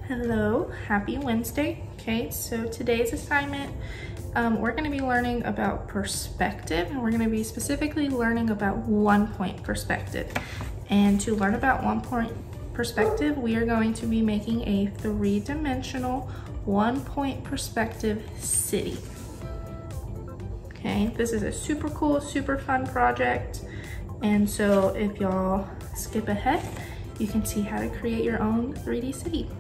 Hello, happy Wednesday. Okay, so today's assignment, we're going to be learning about perspective, and we're going to be specifically learning about 1 point perspective. And to learn about 1 point perspective, we are going to be making a 3-dimensional 1 point perspective city. Okay, this is a super cool, super fun project. And so if y'all skip ahead, you can see how to create your own 3D city.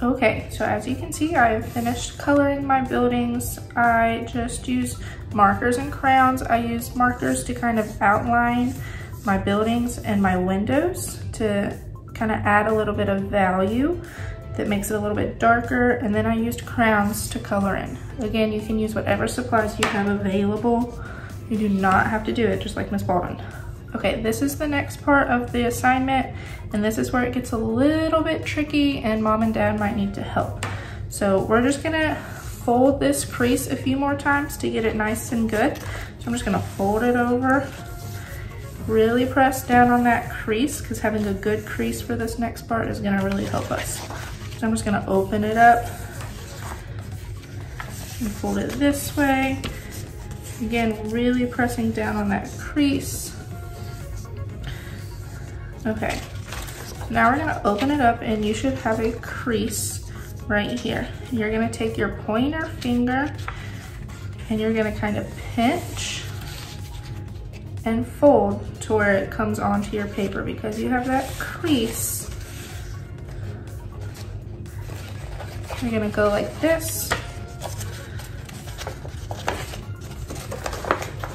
Okay, so as you can see, I've finished coloring my buildings. I just use markers and crayons. I use markers to kind of outline my buildings and my windows to kind of add a little bit of value that makes it a little bit darker. And then I used crayons to color in. Again, you can use whatever supplies you have available. You do not have to do it just like Miss Baldwin. Okay, this is the next part of the assignment, and this is where it gets a little bit tricky and mom and dad might need to help. So we're just gonna fold this crease a few more times to get it nice and good. So I'm just gonna fold it over, really press down on that crease, because having a good crease for this next part is gonna really help us. So I'm just gonna open it up and fold it this way. Again, really pressing down on that crease. Okay, now we're gonna open it up and you should have a crease right here. You're gonna take your pointer finger and you're gonna kind of pinch and fold to where it comes onto your paper, because you have that crease You're gonna go like this.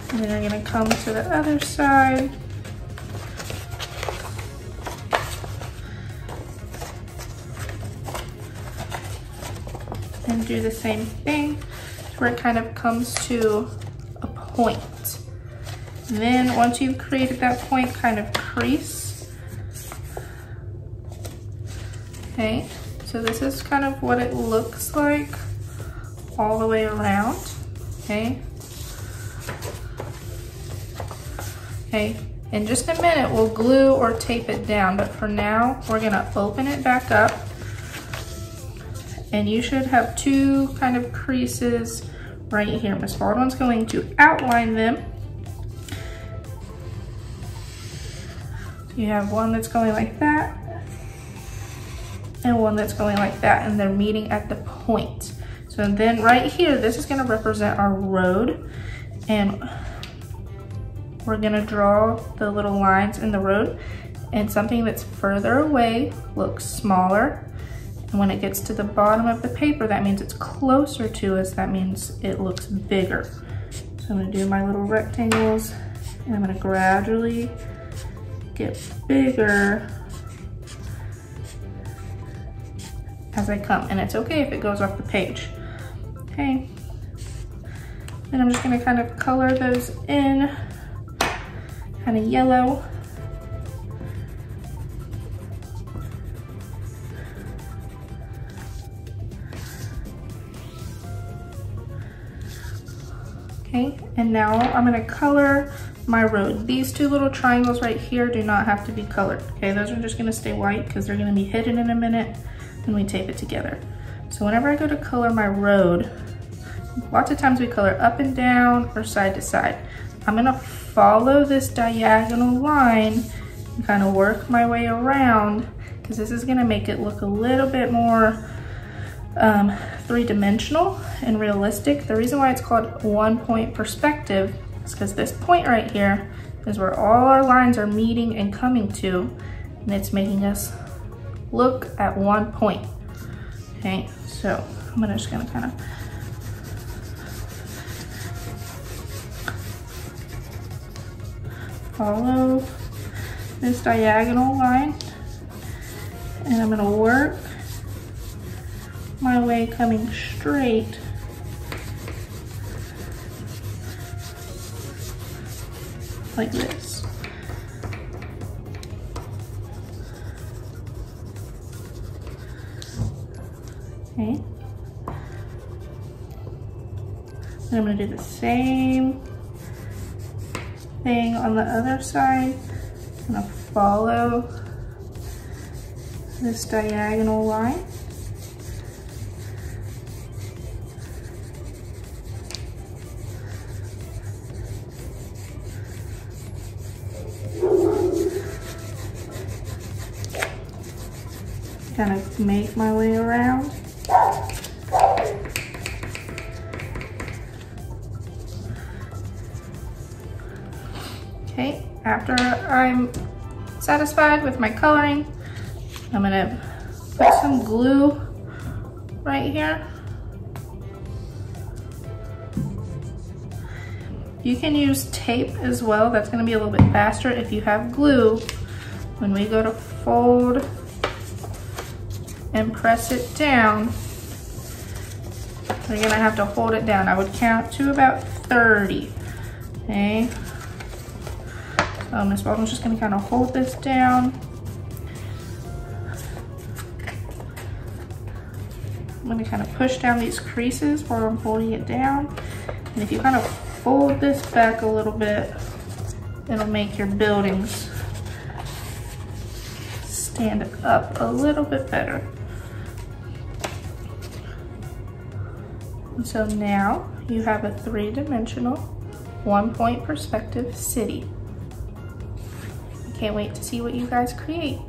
And then you're gonna come to the other side. And do the same thing where it kind of comes to a point. And then once you've created that point, kind of crease. Okay, so this is kind of what it looks like all the way around, okay? Okay, in just a minute, we'll glue or tape it down, but for now, we're gonna open it back up. And you should have two kind of creases right here. Miss Baldwin's going to outline them. You have one that's going like that, and one that's going like that, and they're meeting at the point. So then right here, this is gonna represent our road, and we're gonna draw the little lines in the road, and something that's further away looks smaller. And when it gets to the bottom of the paper, that means it's closer to us. That means it looks bigger. So I'm gonna do my little rectangles, and I'm gonna gradually get bigger as I come. And it's okay if it goes off the page. Okay. Then I'm just gonna kind of color those in, kind of yellow. Okay, and now I'm gonna color my road. These two little triangles right here do not have to be colored. Okay, those are just gonna stay white because they're gonna be hidden in a minute when we tape it together. So whenever I go to color my road, lots of times we color up and down or side to side. I'm gonna follow this diagonal line and kind of work my way around, because this is gonna make it look a little bit more three-dimensional and realistic. The reason why it's called one-point perspective is because this point right here is where all our lines are meeting and coming to, and it's making us look at one point. Okay, so I'm just gonna kind of follow this diagonal line, and I'm gonna work my way coming straight like this. Okay. And I'm gonna do the same thing on the other side. I'm gonna follow this diagonal line. Kind of make my way around. Okay, after I'm satisfied with my coloring, I'm gonna put some glue right here. You can use tape as well. That's gonna be a little bit faster if you have glue. When we go to fold and press it down, we're gonna have to hold it down. I would count to about 30, okay? So Miss Baldwin's just gonna kind of hold this down. I'm gonna kind of push down these creases while I'm holding it down. And if you kind of fold this back a little bit, it'll make your buildings stand up a little bit better. And so now you have a three-dimensional, one-point perspective city. I can't wait to see what you guys create.